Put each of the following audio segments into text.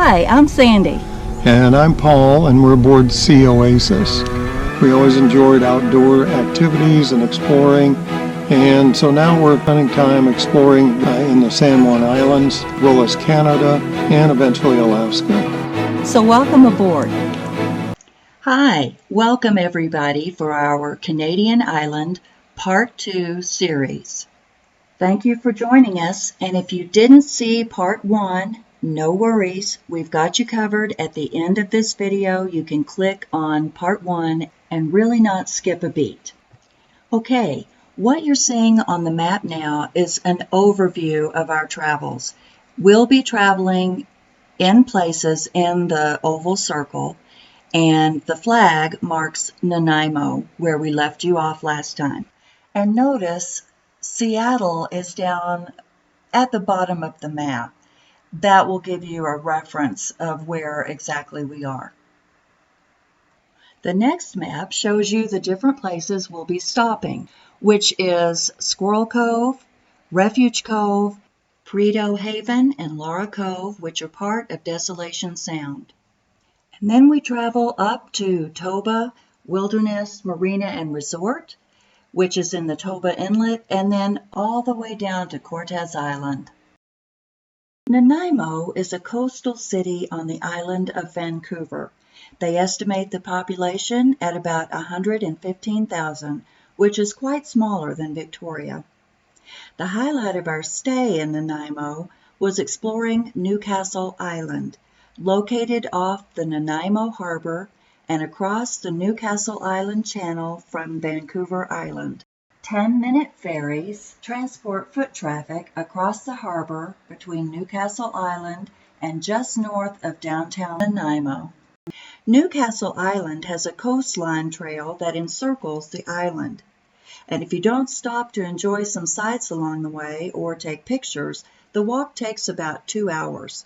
Hi, I'm Sandy. And I'm Paul, and we're aboard Sea Oasis. We always enjoyed outdoor activities and exploring, and so now we're spending time exploring in the San Juan Islands, as well as Canada, and eventually Alaska. So welcome aboard. Hi, welcome everybody for our Canadian Island Part 2 series. Thank you for joining us, and if you didn't see Part 1, no worries, we've got you covered. At the end of this video, you can click on Part 1 and really not skip a beat. Okay, what you're seeing on the map now is an overview of our travels. We'll be traveling in places in the oval circle, and the flag marks Nanaimo, where we left you off last time. And notice Seattle is down at the bottom of the map. That will give you a reference of where exactly we are. The next map shows you the different places we'll be stopping, which is Squirrel Cove, Refuge Cove, Prideaux Haven, and Laura Cove, which are part of Desolation Sound. And then we travel up to Toba Wilderness Marina Resort, which is in the Toba Inlet, and then all the way down to Cortes Island. Nanaimo is a coastal city on the island of Vancouver. They estimate the population at about 115,000, which is quite smaller than Victoria. The highlight of our stay in Nanaimo was exploring Newcastle Island, located off the Nanaimo Harbor and across the Newcastle Island Channel from Vancouver Island. 10-minute ferries transport foot traffic across the harbor between Newcastle Island and just north of downtown Nanaimo. Newcastle Island has a coastline trail that encircles the island. And if you don't stop to enjoy some sights along the way or take pictures, the walk takes about 2 hours.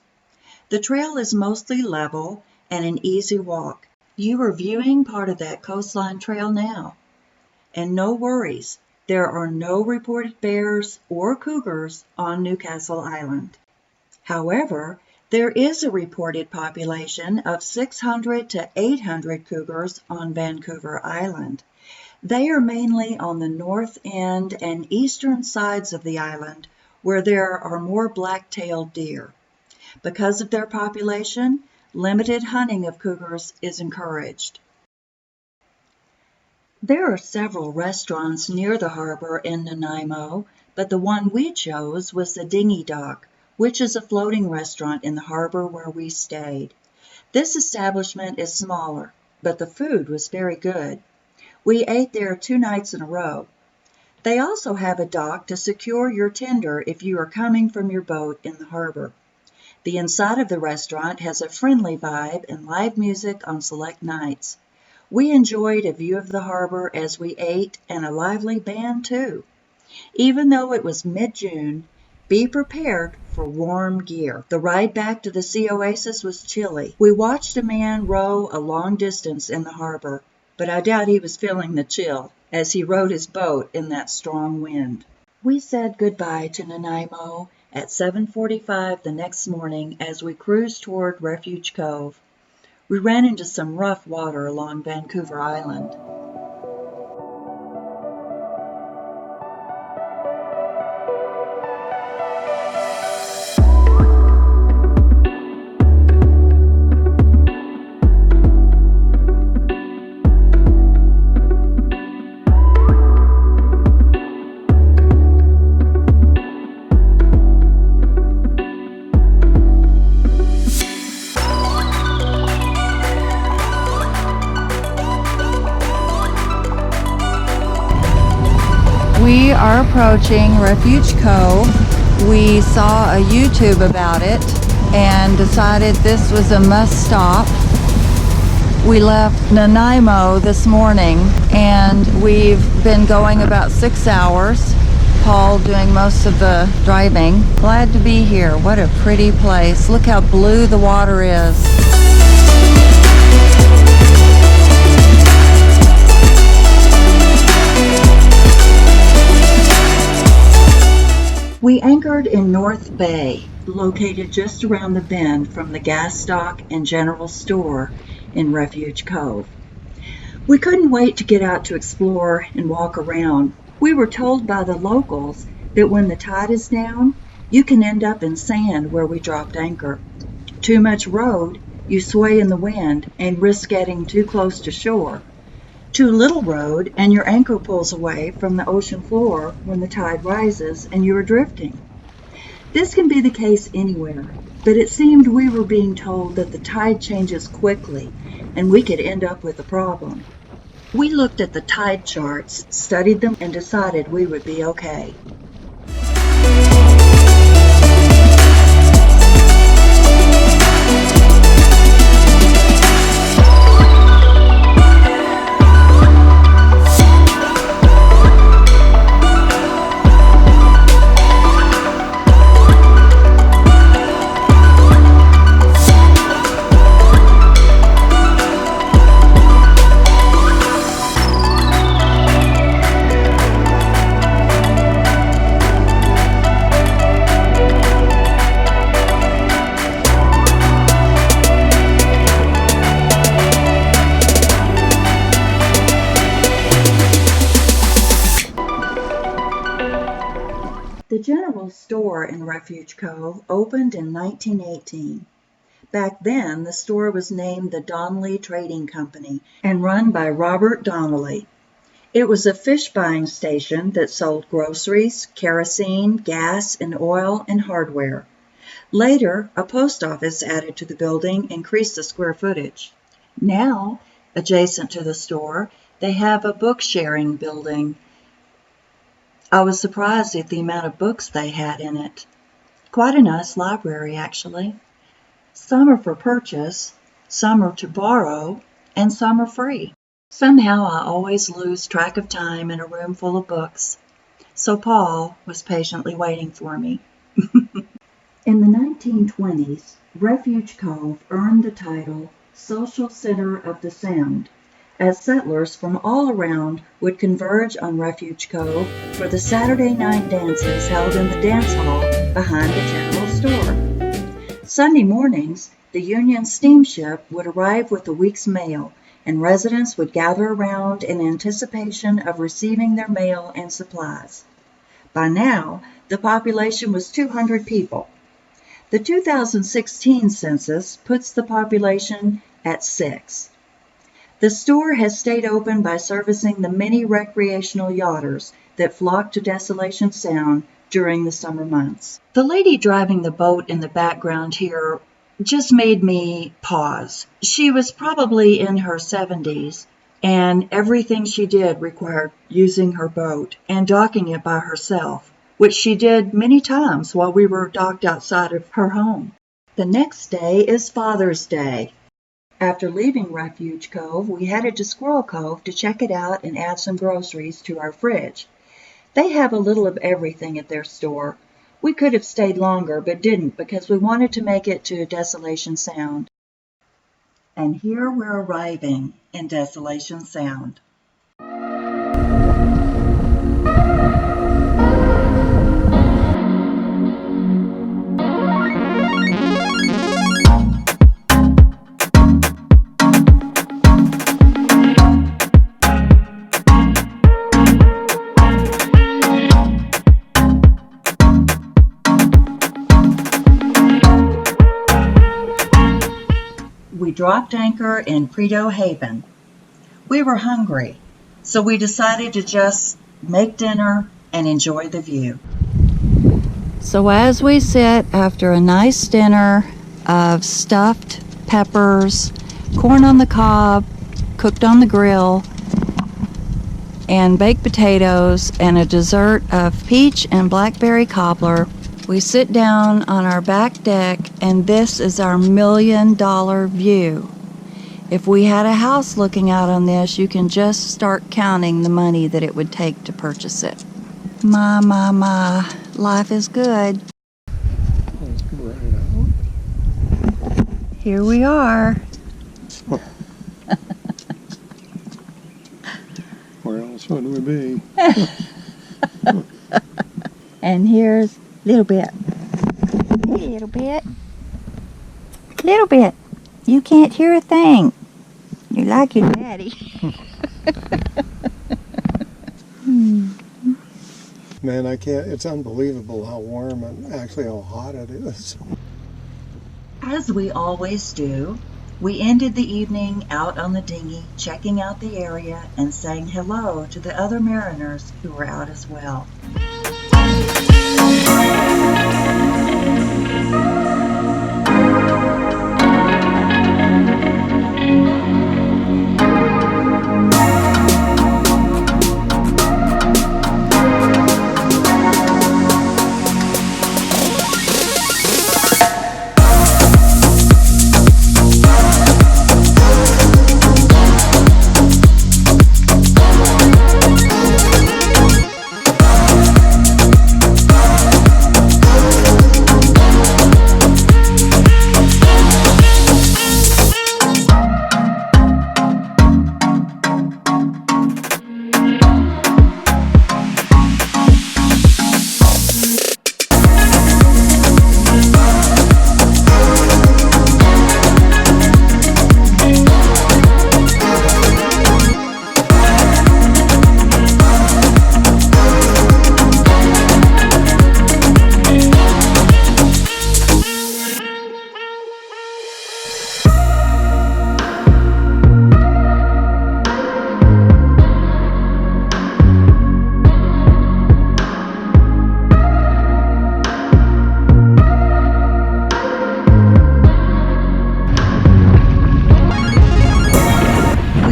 The trail is mostly level and an easy walk. You are viewing part of that coastline trail now. And no worries, there are no reported bears or cougars on Newcastle Island. However, there is a reported population of 600 to 800 cougars on Vancouver Island. They are mainly on the north end and eastern sides of the island, where there are more black-tailed deer. Because of their population, limited hunting of cougars is encouraged. There are several restaurants near the harbor in Nanaimo, but the one we chose was the Dinghy Dock, which is a floating restaurant in the harbor where we stayed. This establishment is smaller, but the food was very good. We ate there 2 nights in a row. They also have a dock to secure your tender if you are coming from your boat in the harbor. The inside of the restaurant has a friendly vibe and live music on select nights. We enjoyed a view of the harbor as we ate and a lively band too. Even though it was mid-June, be prepared for warm gear. The ride back to the Sea Oasis was chilly. We watched a man row a long distance in the harbor, but I doubt he was feeling the chill as he rowed his boat in that strong wind. We said goodbye to Nanaimo at 7:45 the next morning as we cruised toward Refuge Cove. We ran into some rough water along Vancouver Island. We are approaching Refuge Cove. We saw a YouTube about it and decided this was a must stop. We left Nanaimo this morning and we've been going about 6 hours. Paul doing most of the driving. Glad to be here. What a pretty place. Look how blue the water is. We anchored in North Bay. located just around the bend from the gas stock and general store in Refuge Cove. We couldn't wait to get out to explore and walk around. We were told by the locals that when the tide is down, you can end up in sand where we dropped anchor. Too much road, you sway in the wind and risk getting too close to shore. Too little road, and your anchor pulls away from the ocean floor when the tide rises and you are drifting. This can be the case anywhere, but it seemed we were being told that the tide changes quickly and we could end up with a problem. We looked at the tide charts, studied them, and decided we would be okay. The general store in Refuge Cove opened in 1918. Back then, the store was named the Donnelly Trading Company and run by Robert Donnelly. It was a fish buying station that sold groceries, kerosene, gas, and oil and hardware. Later, a post office added to the building increased the square footage. Now, adjacent to the store, they have a book sharing building. I was surprised at the amount of books they had in it. Quite a nice library, actually. Some are for purchase, some are to borrow, and some are free. Somehow I always lose track of time in a room full of books, so Paul was patiently waiting for me. In the 1920s, Refuge Cove earned the title Social Center of the Sound, as settlers from all around would converge on Refuge Cove for the Saturday night dances held in the dance hall behind the general store. Sunday mornings, the Union steamship would arrive with the week's mail, and residents would gather around in anticipation of receiving their mail and supplies. By now, the population was 200 people. The 2016 census puts the population at 6. The store has stayed open by servicing the many recreational yachters that flock to Desolation Sound during the summer months. The lady driving the boat in the background here just made me pause. She was probably in her 70s, and everything she did required using her boat and docking it by herself, which she did many times while we were docked outside of her home. The next day is Father's Day. After leaving Refuge Cove, we headed to Squirrel Cove to check it out and add some groceries to our fridge. They have a little of everything at their store. We could have stayed longer, but didn't because we wanted to make it to Desolation Sound. And here we're arriving in Desolation Sound. We dropped anchor in Prideaux Haven. We were hungry, so we decided to just make dinner and enjoy the view. So as we sit after a nice dinner of stuffed peppers, corn on the cob, cooked on the grill, and baked potatoes, and a dessert of peach and blackberry cobbler, we sit down on our back deck, and this is our $1 million view. If we had a house looking out on this, you can just start counting the money that it would take to purchase it. My, life is good. Let's go right out. Here we are. Where else would we be? And here's a little bit. bit. Little bit. You can't hear a thing. You're like your daddy. Man, I can't, it's unbelievable how warm and actually how hot it is. As we always do, we ended the evening out on the dinghy, checking out the area and saying hello to the other mariners who were out as well.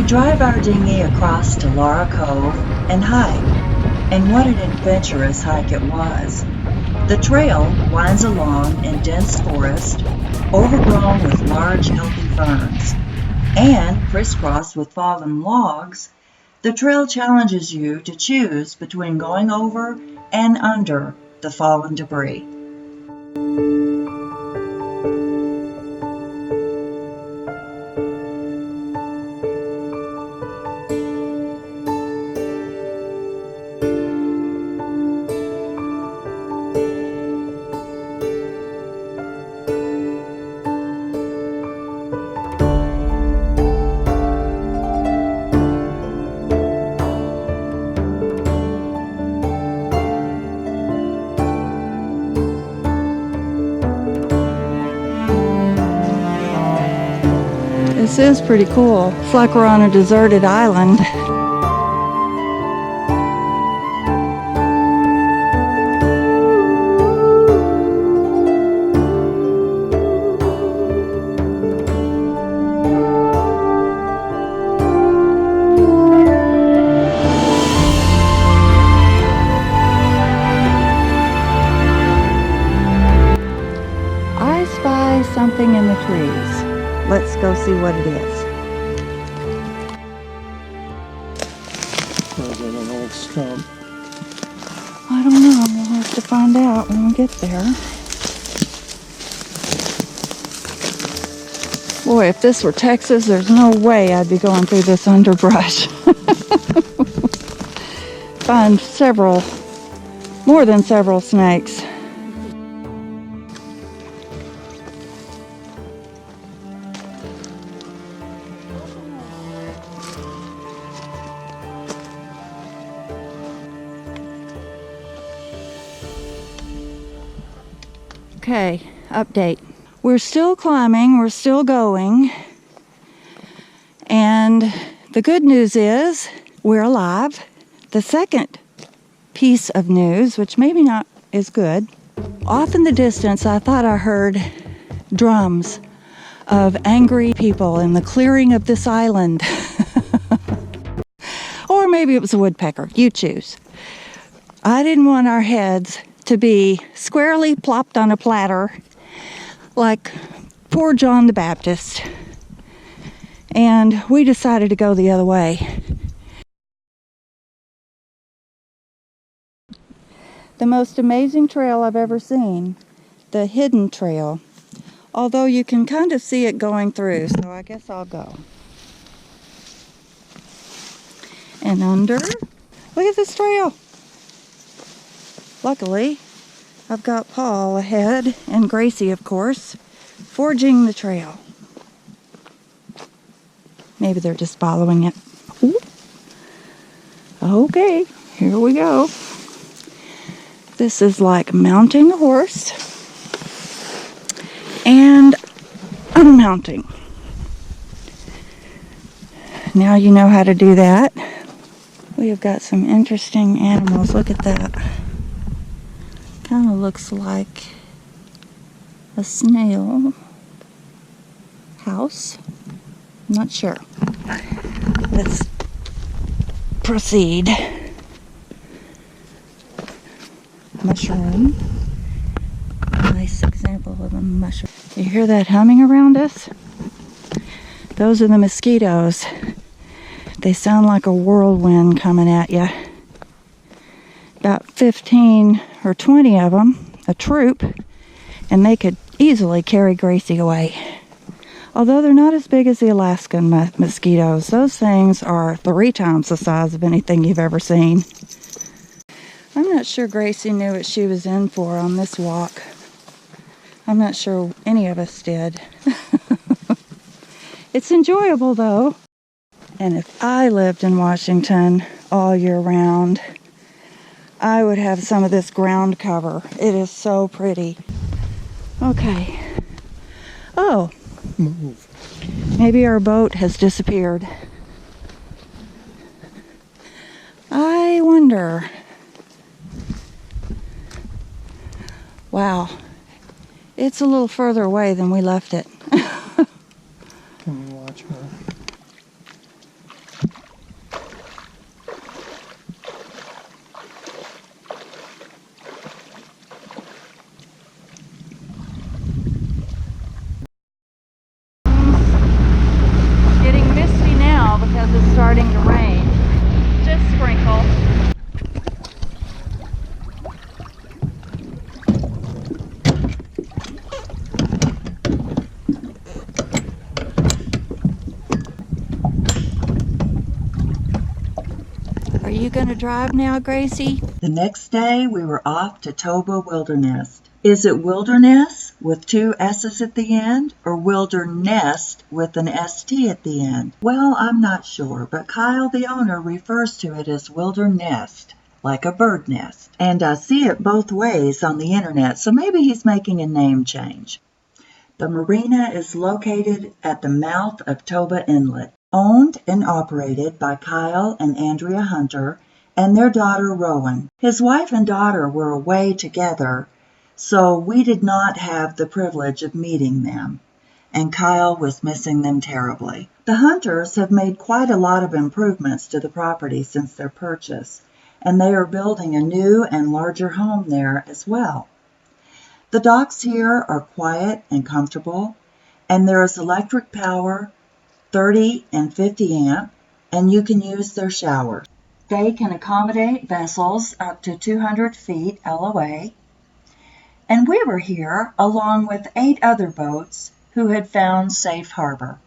Drive our dinghy across to Laura Cove and hike, and what an adventurous hike it was. The trail winds along in dense forest, overgrown with large healthy ferns, and crisscrossed with fallen logs. The trail challenges you to choose between going over and under the fallen debris. This is pretty cool. It's like we're on a deserted island. I spy something in the trees. Let's go see what it is. Or is it an old stump? I don't know. We'll have to find out when we get there. Boy, if this were Texas, there's no way I'd be going through this underbrush. Find more than several snakes. Okay, update. We're still climbing, we're still going, and the good news is we're alive. The second piece of news, which maybe not is good, off in the distance I thought I heard drums of angry people in the clearing of this island. Or maybe it was a woodpecker, you choose. I didn't want our heads to be squarely plopped on a platter like poor John the Baptist, and we decided to go the other way. The most amazing trail I've ever seen, the hidden trail, although you can kind of see it going through, so I guess I'll go. And under, look at this trail. Luckily, I've got Paul ahead and Gracie, of course, forging the trail. Maybe they're just following it. Ooh. Okay, here we go. This is like mounting a horse and unmounting. Now you know how to do that. We have got some interesting animals. Look at that. Kind of looks like a snail house. I'm not sure. Let's proceed. Mushroom. Nice example of a mushroom. You hear that humming around us? Those are the mosquitoes. They sound like a whirlwind coming at you. About 15 or 20 of them, a troop, and they could easily carry Gracie away. Although they're not as big as the Alaskan mosquitoes. Those things are 3 times the size of anything you've ever seen. I'm not sure Gracie knew what she was in for on this walk. I'm not sure any of us did. It's enjoyable though. And if I lived in Washington all year round, I would have some of this ground cover. It is so pretty. Okay. Oh. Move. Maybe our boat has disappeared. I wonder. Wow. It's a little further away than we left it. Can you watch her? Getting misty now because it's starting to rain. Just sprinkle. Are you going to drive now, Gracie? The next day, we were off to Toba Wilderness. Is it wilderness with 2 S's at the end, or wilderness with an ST at the end? Well, I'm not sure, but Kyle, the owner, refers to it as wilderness, like a bird nest. And I see it both ways on the internet, so maybe he's making a name change. The marina is located at the mouth of Toba Inlet, owned and operated by Kyle and Andrea Hunter and their daughter Rowan. His wife and daughter were away together, so we did not have the privilege of meeting them, and Kyle was missing them terribly. The Hunters have made quite a lot of improvements to the property since their purchase, and they are building a new and larger home there as well. The docks here are quiet and comfortable, and there is electric power, 30 and 50 amp, and you can use their shower. They can accommodate vessels up to 200 feet LOA, and we were here along with 8 other boats who had found safe harbor.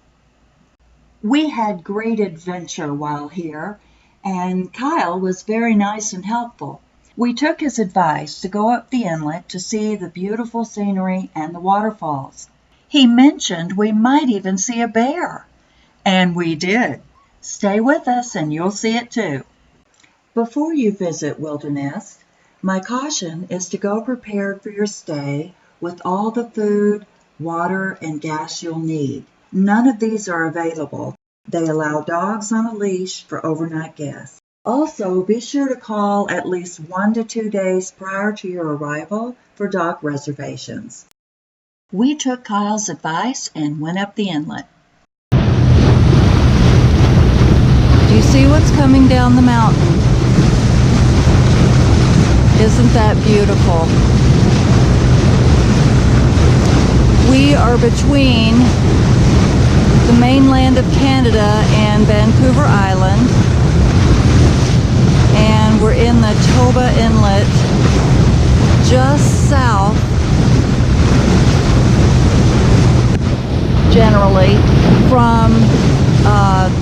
We had great adventure while here, and Kyle was very nice and helpful. We took his advice to go up the inlet to see the beautiful scenery and the waterfalls. He mentioned we might even see a bear, and we did. Stay with us and you'll see it too. Before you visit Wilderness, my caution is to go prepared for your stay with all the food, water, and gas you'll need. None of these are available. They allow dogs on a leash for overnight guests. Also, be sure to call at least 1 to 2 days prior to your arrival for dock reservations. We took Kyle's advice and went up the inlet. Do you see what's coming down the mountain? Isn't that beautiful? We are between the mainland of Canada and Vancouver Island, and we're in the Toba Inlet just south, generally, from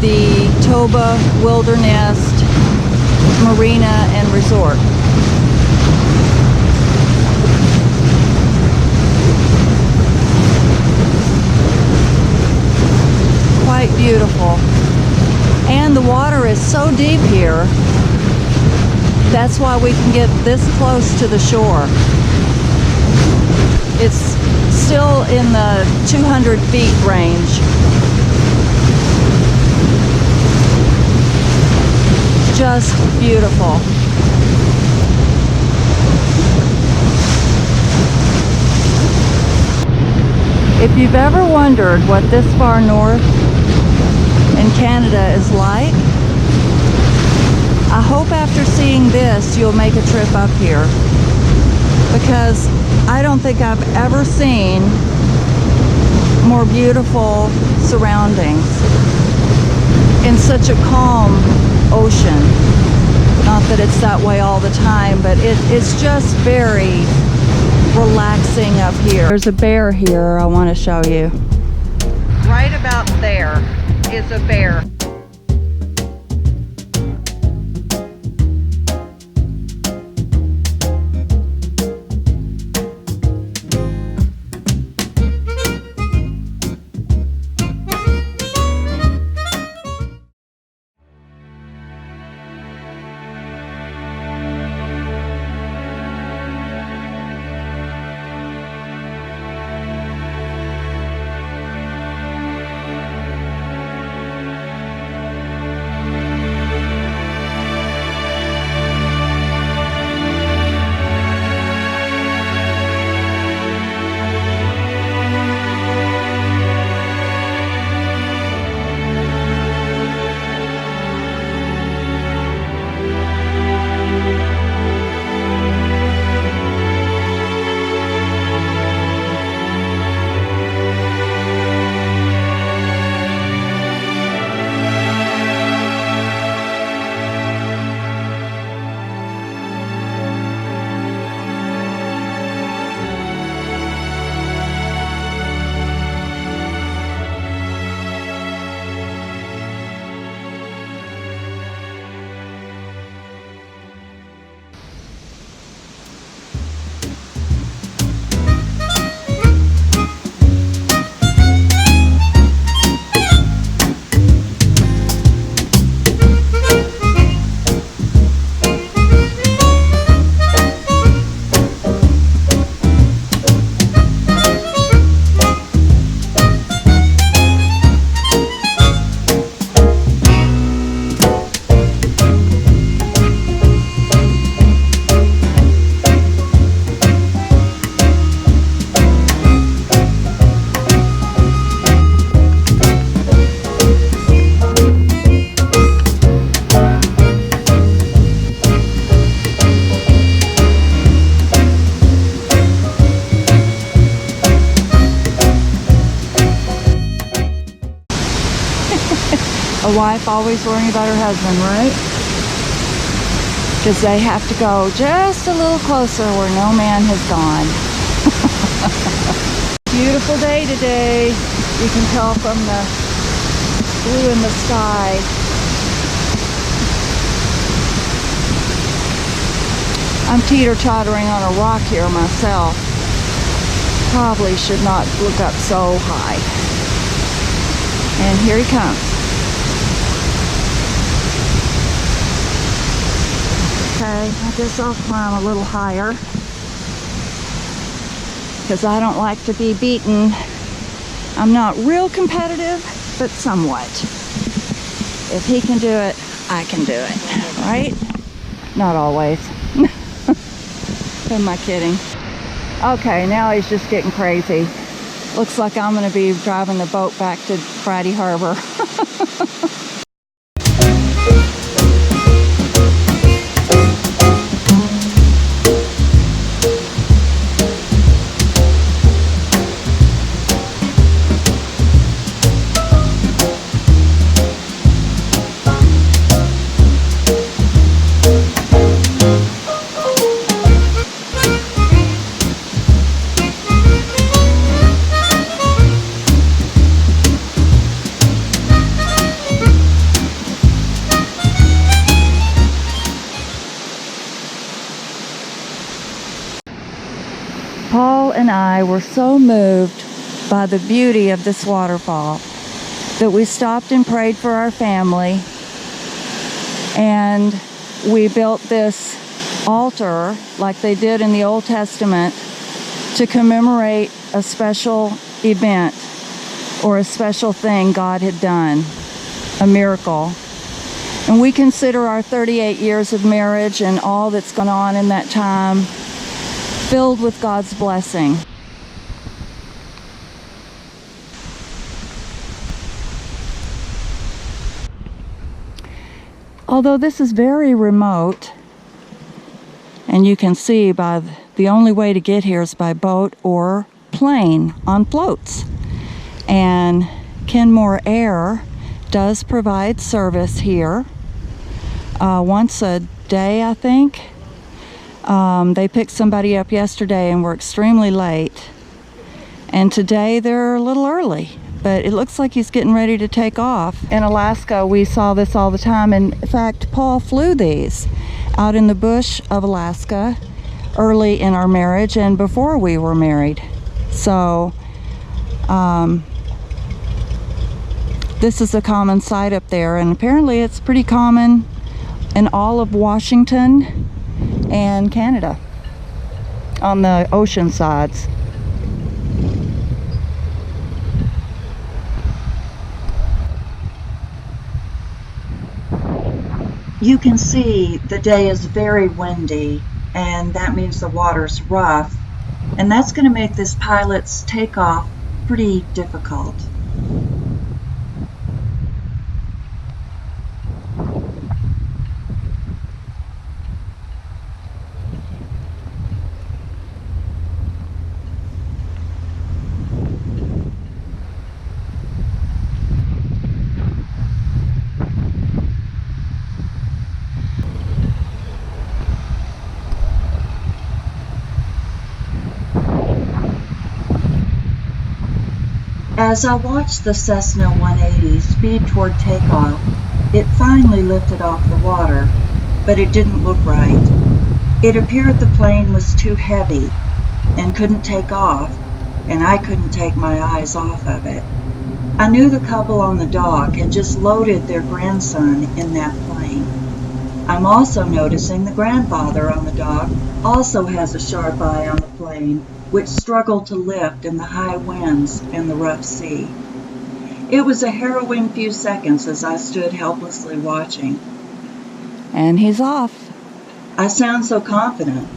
the Toba Wilderness Marina and Resort. quite beautiful. And the water is so deep here. That's why we can get this close to the shore. It's still in the 200 feet range. Just beautiful. If you've ever wondered what this far north in Canada is like, I hope after seeing this you'll make a trip up here, because I don't think I've ever seen more beautiful surroundings in such a calm ocean. Not that it's that way all the time, but it's just very relaxing up here. There's a bear here I want to show you. Right about there is a bear. A wife always worrying about her husband, right? Because they have to go just a little closer where no man has gone. Beautiful day today. You can tell from the blue in the sky. I'm teeter-tottering on a rock here myself. Probably should not look up so high. And here he comes. Okay, I guess I'll climb a little higher, because I don't like to be beaten. I'm not real competitive, but somewhat. If he can do it, I can do it, right? Not always. Who am I kidding? Okay, now he's just getting crazy. Looks like I'm going to be driving the boat back to Prideaux Harbor. Paul and I were so moved by the beauty of this waterfall that we stopped and prayed for our family, and we built this altar like they did in the Old Testament to commemorate a special event or a special thing God had done, a miracle. And we consider our 38 years of marriage and all that's gone on in that time filled with God's blessing. Although this is very remote, and you can see by the only way to get here is by boat or plane on floats. And Kenmore Air does provide service here once a day, I think. They picked somebody up yesterday and were extremely late. And today they're a little early, but it looks like he's getting ready to take off. In Alaska, we saw this all the time. In fact, Paul flew these out in the bush of Alaska early in our marriage and before we were married. So this is a common sight up there, and apparently it's pretty common in all of Washington and Canada on the ocean sides. You can see the day is very windy, and that means the water's rough, and that's going to make this pilot's takeoff pretty difficult. As I watched the Cessna 180 speed toward takeoff, it finally lifted off the water, but it didn't look right. It appeared the plane was too heavy and couldn't take off, and I couldn't take my eyes off of it. I knew the couple on the dock had just loaded their grandson in that plane. I'm also noticing the grandfather on the dock also has a sharp eye on the plane, which struggled to lift in the high winds and the rough sea. It was a harrowing few seconds as I stood helplessly watching. And he's off. I sound so confident,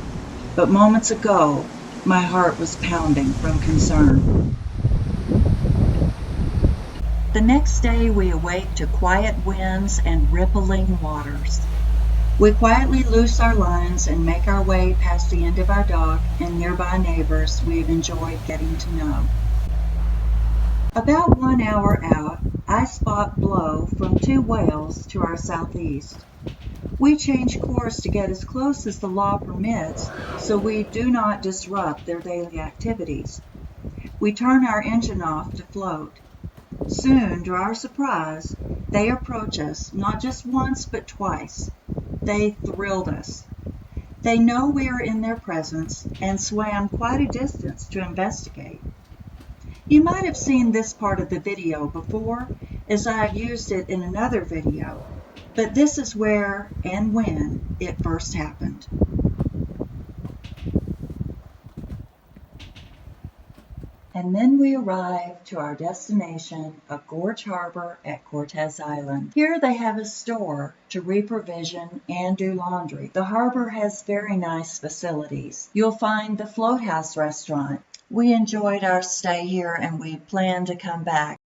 but moments ago, my heart was pounding from concern. The next day, we awake to quiet winds and rippling waters. We quietly loose our lines and make our way past the end of our dock and nearby neighbors we've enjoyed getting to know. About 1 hour out, I spot blow from 2 whales to our southeast. We change course to get as close as the law permits so we do not disrupt their daily activities. We turn our engine off to float. Soon, to our surprise, they approach us not just once but twice. They thrilled us. They know we are in their presence and swam quite a distance to investigate. You might have seen this part of the video before, as I have used it in another video, but this is where and when it first happened. And then we arrived to our destination of Gorge Harbor at Cortes Island. Here they have a store to reprovision and do laundry. The harbor has very nice facilities. You'll find the Float House restaurant. We enjoyed our stay here and we plan to come back.